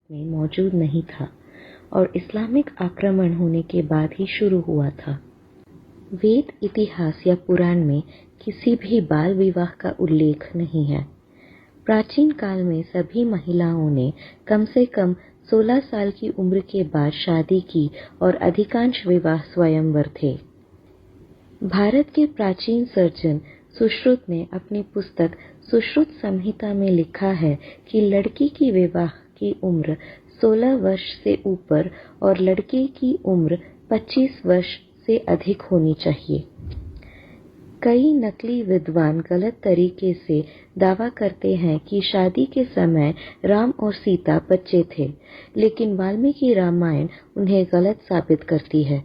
में मौजूद नहीं था और इस्लामिक आक्रमण होने के बाद ही शुरू हुआ था। वेद, इतिहास या पुराण में किसी भी बाल विवाह का उल्लेख नहीं है। प्राचीन काल में सभी महिलाओं ने कम से कम 16 साल की उम्र के बाद शादी की और अधिकांश विवाह स्वयंवर थे। भारत के प्राचीन सर्जन सुश्रुत ने अपनी पुस्तक सुश्रुत संहिता में लिखा है कि लड़की की विवाह की उम्र 16 वर्ष से ऊपर और लड़के की उम्र 25 वर्ष से अधिक होनी चाहिए। कई नकली विद्वान गलत तरीके से दावा करते हैं कि शादी के समय राम और सीता बच्चे थे, लेकिन वाल्मीकि रामायण उन्हें गलत साबित करती है।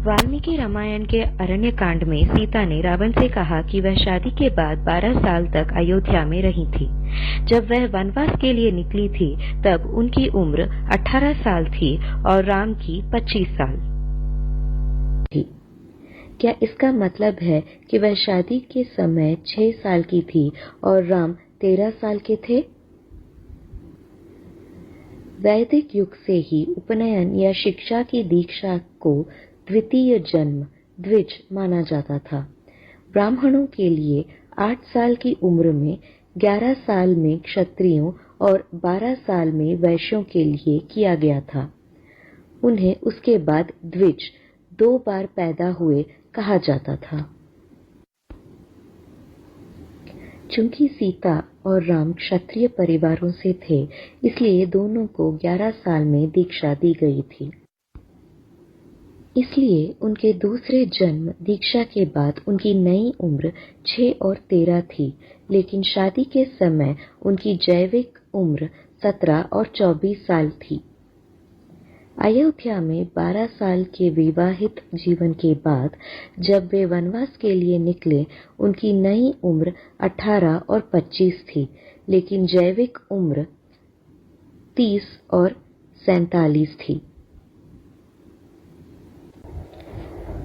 वाल्मीकि रामायण के अरण्यकांड में सीता ने रावण से कहा कि वह शादी के बाद 12 साल तक अयोध्या में रही थी। जब वह वनवास के लिए निकली थी तब उनकी उम्र 18 साल थी और राम की 25 साल थी। क्या इसका मतलब है कि वह शादी के समय 6 साल की थी और राम 13 साल के थे? वैदिक युग से ही उपनयन या शिक्षा की दीक्षा को द्वितीय जन्म द्विज माना जाता था। ब्राह्मणों के लिए 8 साल की उम्र में, 11 साल में क्षत्रियों और 12 साल में वैश्यों के लिए किया गया था। उन्हें उसके बाद द्विज 2 बार पैदा हुए कहा जाता था। चूंकि सीता और राम क्षत्रिय परिवारों से थे, इसलिए दोनों को 11 साल में दीक्षा दी गई थी। इसलिए उनके दूसरे जन्म दीक्षा के बाद उनकी नई उम्र 6 और 13 थी, लेकिन शादी के समय उनकी जैविक उम्र 17 और 24 साल थी। अयोध्या में 12 साल के विवाहित जीवन के बाद जब वे वनवास के लिए निकले, उनकी नई उम्र 18 और 25 थी, लेकिन जैविक उम्र 30 और 47 थी।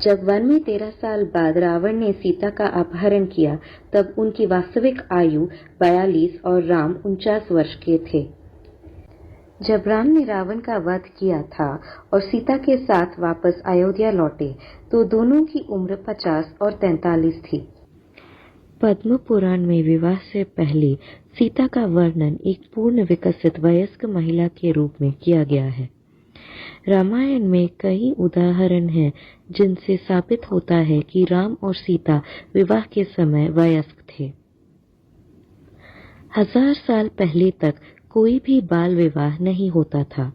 जब वन में 13 साल बाद रावण ने सीता का अपहरण किया, तब उनकी वास्तविक आयु 42 और राम 49 वर्ष के थे। जब राम ने रावण का वध किया था और सीता के साथ वापस अयोध्या लौटे, तो दोनों की उम्र 50 और 43 थी। पद्म पुराण में विवाह से पहले सीता का वर्णन एक पूर्ण विकसित वयस्क महिला के रूप में किया गया है। रामायण में कई उदाहरण हैं जिनसे साबित होता है कि राम और सीता विवाह के समय वयस्क थे। 1000 साल पहले तक कोई भी बाल विवाह नहीं होता था।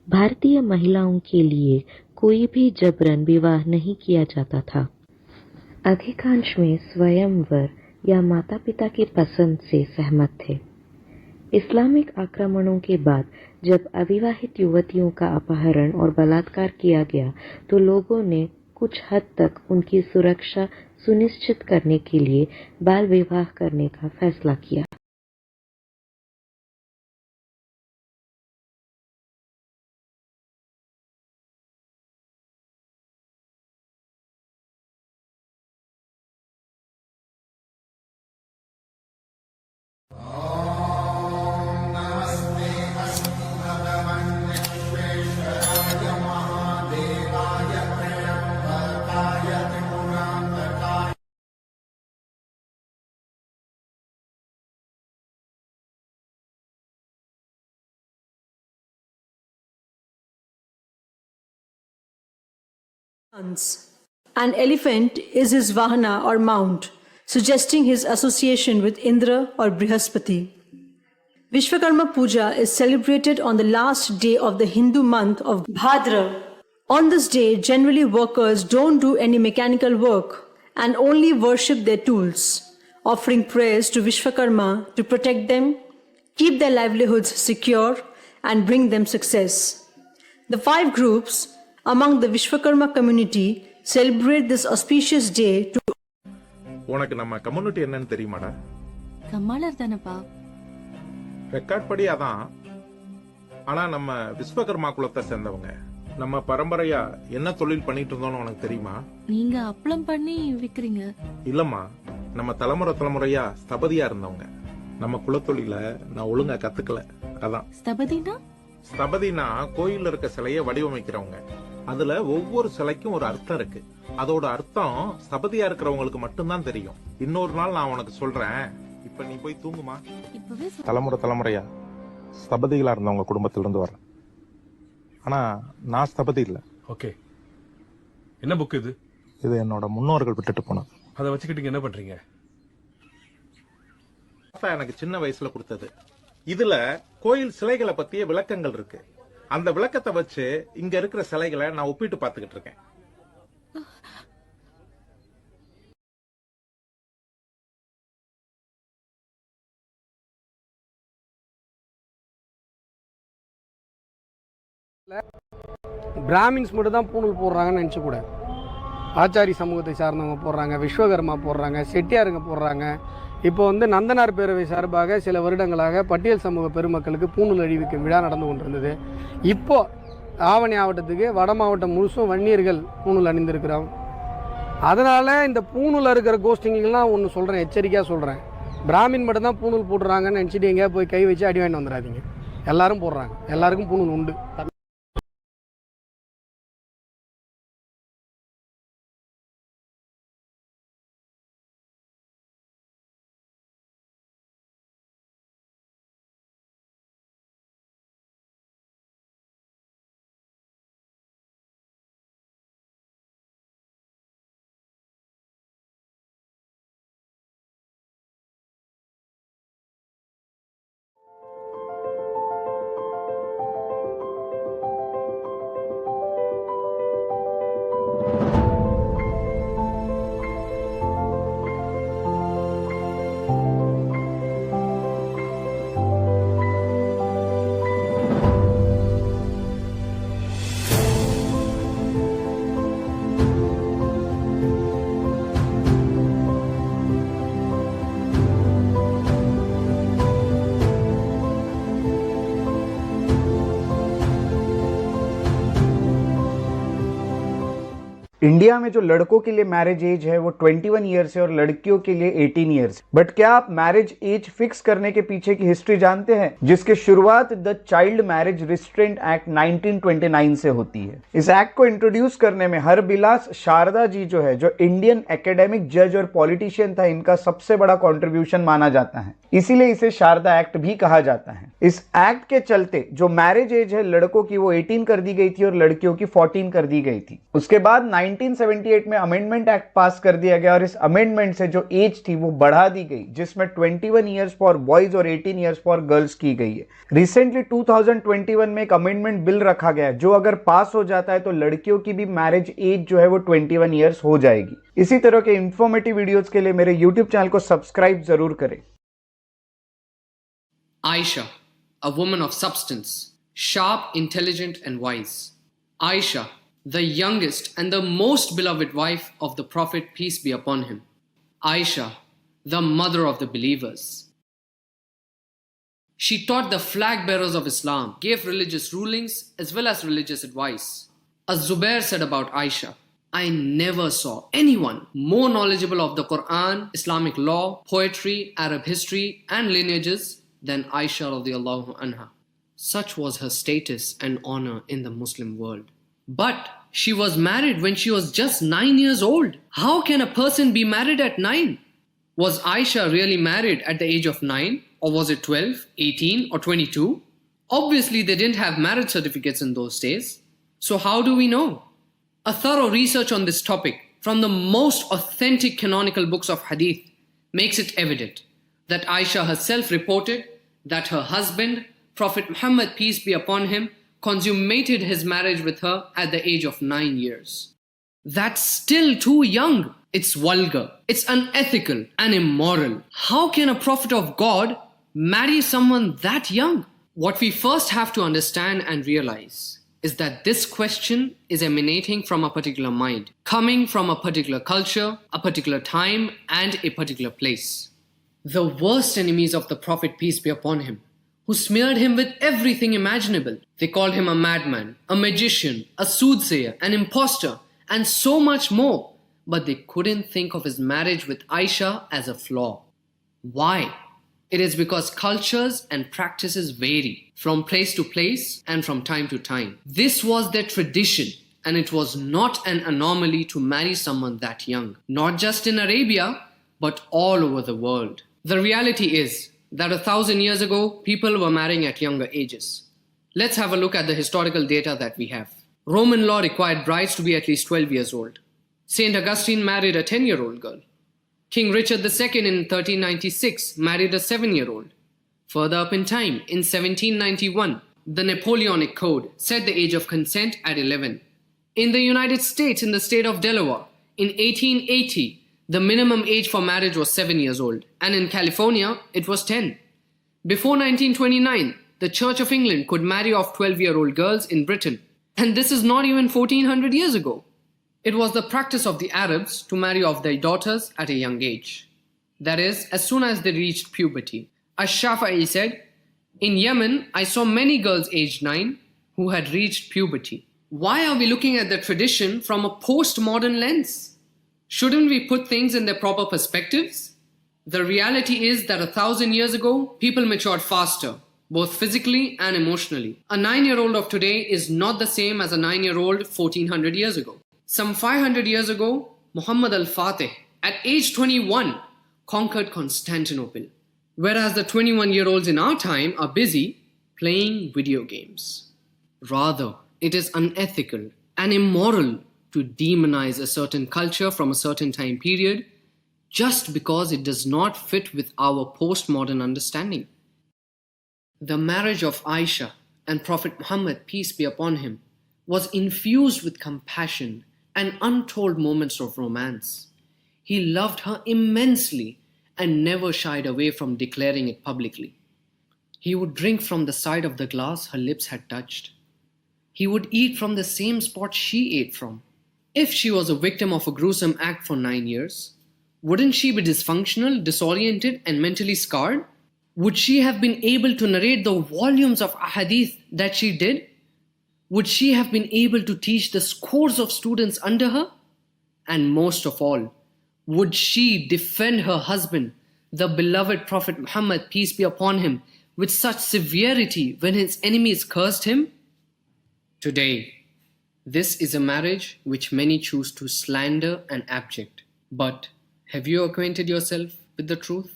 भारतीय महिलाओं के लिए कोई भी जबरन विवाह नहीं किया जाता था। अधिकांश में स्वयंवर या माता पिता की पसंद से सहमत थे। इस्लामिक आक्रमणों के बाद जब अविवाहित युवतियों का अपहरण और बलात्कार किया गया, तो लोगों ने कुछ हद तक उनकी सुरक्षा सुनिश्चित करने के लिए बाल विवाह करने का फैसला किया। An elephant is his vahana or mount, suggesting his association with Indra or Brihaspati. Vishwakarma Puja is celebrated on the last day of the Hindu month of Bhadra. On this day, generally workers don't do any mechanical work and only worship their tools, offering prayers to Vishwakarma to protect them, keep their livelihoods secure, and bring them success. The 5 groups among the Vishwakarma community celebrate this auspicious day to உனக்கு நம்ம community என்னன்னு தெரியுமாடா? கம்மாளர் தானப்பா. Record படி அதான். ஆனா நம்ம விஸ்வகர்மா குலத்தை சேர்ந்தவங்க. நம்ம பரம்பரையா என்ன தொழில் பண்ணிட்டு இருந்தோம்னு உனக்கு தெரியுமா? நீங்க அப்பளம் பண்ணி விக்கிறீங்க. இல்லம்மா, நம்ம தலைமுறையா ஸ்தபதியா இருந்தவங்க. நம்ம குலத்தொழில நான் ஒழுங்கா கத்துக்கல, அதான். ஸ்தபதினா? ஸ்தபதினா கோயில்ல இருக்க சிலையை வடிவமைக்கிறவங்க. அதுல ஒவ்வொரு சிலைக்கும் ஒரு அர்த்தம் இருக்கு. அதோட அர்த்தம் ஸ்தபதியா இருக்கிறவங்களுக்கு மட்டும்தான் தெரியும். இன்னொரு நாள் நான் உனக்கு சொல்றேன். இப்ப நீ போய் தூங்குமா. இப்பவே தலைமுறையா ஸ்தபதிகளா இருந்தவங்க குடும்பத்திலிருந்து வர்றேன். ஆனா நான் ஸ்தபதி இல்ல. ஓகே, என்ன புக் இது? இது என்னோட முன்னோர்கள் விட்டுட்டு போனது. அதை வச்சுக்கிட்டு என்ன பண்றீங்க? எனக்கு சின்ன வயசுல கொடுத்தது. இதுல கோயில் சிலைகளை பத்திய விளக்கங்கள் இருக்கு. அந்த விளக்கத்தை வச்சு இங்க இருக்கிற சிலைகளை நான் ஒப்பிட்டு பார்த்துக்கிட்டு இருக்கேன். பிராமின்ஸ் மட்டும் தான் பூணூல் போடுறாங்கன்னு நினச்சக்கூடாது. ஆச்சாரி சமூகத்தை சார்ந்தவங்க போடுறாங்க, விஸ்வகர்மா போடுறாங்க, செட்டியாருங்க போடுறாங்க. இப்போ நந்தனார் பேரவை சார்பாக சில வருடங்களாக பட்டியல் சமூக பெருமக்களுக்கு பூணூல் அழிவிக்கும் விழா நடந்து கொண்டிருந்தது. இப்போ ஆவணி மாவட்டத்துக்கு வட மாவட்டம் முழுசும் வன்னியர்கள் பூணூல் அணிந்திருக்கிறோம். அதனால் இந்த பூணூல் இருக்கிற கோஷ்டிங்கெல்லாம் ஒன்று சொல்கிறேன், எச்சரிக்கையாக சொல்கிறேன். பிராமின் மட்டும் தான் பூணூல் போடுறாங்கன்னு நினச்சிட்டு எங்கேயா போய் கை வச்சு அடி வாங்கிட்டு வந்துடாதீங்க. எல்லாரும் போடுறாங்க, எல்லாருக்கும் பூணூல் உண்டு. इंडिया में जो लड़कों के लिए मैरिज एज है वो 21 ईयर्स है और लड़कियों के लिए 18 ईयर्स। बट क्या आप मैरिज एज फिक्स करने के पीछे की हिस्ट्री जानते हैं, जिसकी शुरुआत the child marriage restraint act 1929 से होती है। इस एक्ट को इंट्रोड्यूस करने में हरबिलास शारदा जी जो है, जो इंडियन एकेडमिक जज और पॉलिटिशियन था, इनका सबसे बड़ा कॉन्ट्रीब्यूशन माना जाता है, इसीलिए इसे शारदा एक्ट भी कहा जाता है। इस एक्ट के चलते जो मैरिज एज है लड़कों की वो 18 कर दी गई थी और लड़कियों की 14 कर दी गई थी। उसके बाद 1978 में अमेंडमेंट एक्ट पास कर दिया गया और इस अमेंडमेंट से जो एज थी वो बढ़ा दी गई, जिसमें 21 ईयर्स फॉर बॉयज और 18 ईयर्स फॉर गर्ल्स की गई है। रिसेंटली 2021 में एक अमेंडमेंट बिल रखा गया है, जो अगर पास हो जाता है तो लड़कियों की भी मैरिज एज जो है वो 21 ईयर्स हो जाएगी। इसी तरह के इंफॉर्मेटिव वीडियोस के लिए मेरे यूट्यूब चैनल को सब्सक्राइब जरूर करें। Aisha, a woman of substance, sharp, intelligent and wise. Aisha, the youngest and the most beloved wife of the Prophet, peace be upon him. Aisha, the mother of the believers. She taught the flag bearers of Islam, gave religious rulings as well as religious advice. Az-Zubair said about Aisha, I never saw anyone more knowledgeable of the Quran, Islamic law, poetry, Arab history and lineages than Aisha radiallahu anha. Such was her status and honor in the Muslim world. But she was married when she was just 9 years old. How can a person be married at 9? Was Aisha really married at the age of 9? Or was it 12, 18 or 22? Obviously they didn't have marriage certificates in those days. So how do we know? A thorough research on this topic from the most authentic canonical books of hadith makes it evident that Aisha herself reported that her husband, Prophet Muhammad, peace be upon him, consummated his marriage with her at the age of 9 years. That's still too young. It's vulgar, it's unethical and immoral. How can a prophet of God marry someone that young? What we first have to understand and realize is that this question is emanating from a particular mind, coming from a particular culture, a particular time and a particular place. The worst enemies of the Prophet, peace be upon him, who smeared him with everything imaginable. They called him a madman, a magician, a soothsayer, an impostor, and so much more. But they couldn't think of his marriage with Aisha as a flaw. Why? It is because cultures and practices vary from place to place and from time to time. This was their tradition, and it was not an anomaly to marry someone that young, not just in Arabia, but all over the world. The reality is that 1,000 years ago, people were marrying at younger ages. Let's have a look at the historical data that we have. Roman law required brides to be at least 12 years old. St. Augustine married a 10-year-old girl. King Richard II in 1396 married a 7-year-old. Further up in time, in 1791, the Napoleonic Code set the age of consent at 11. In the United States, in the state of Delaware, in 1880, the minimum age for marriage was 7 years old, and in California, it was 10. Before 1929, the Church of England could marry off 12-year-old girls in Britain, and this is not even 1400 years ago. It was the practice of the Arabs to marry off their daughters at a young age. That is, as soon as they reached puberty. Ash-Shafi'i said, "In Yemen, I saw many girls aged 9 who had reached puberty." Why are we looking at the tradition from a postmodern lens? Shouldn't we put things in their proper perspectives? The reality is that 1,000 years ago, people matured faster, both physically and emotionally. A 9-year-old of today is not the same as a 9-year-old 1400 years ago. Some 500 years ago, Muhammad al-Fatih, at age 21, conquered Constantinople, whereas the 21-year-olds in our time are busy playing video games. Rather, it is unethical and immoral to demonize a certain culture from a certain time period just because it does not fit with our postmodern understanding. The marriage of Aisha and Prophet Muhammad, peace be upon him, was infused with compassion and untold moments of romance. He loved her immensely and never shied away from declaring it publicly. He would drink from the side of the glass her lips had touched. He would eat from the same spot she ate from. If she was a victim of a gruesome act for 9 years, wouldn't she be dysfunctional, disoriented, and mentally scarred? Would she have been able to narrate the volumes of ahadith that she did? Would she have been able to teach the scores of students under her? And most of all, would she defend her husband, the beloved Prophet Muhammad, peace be upon him, with such severity when his enemies cursed him? Today, this is a marriage which many choose to slander and abject. But have you acquainted yourself with the truth?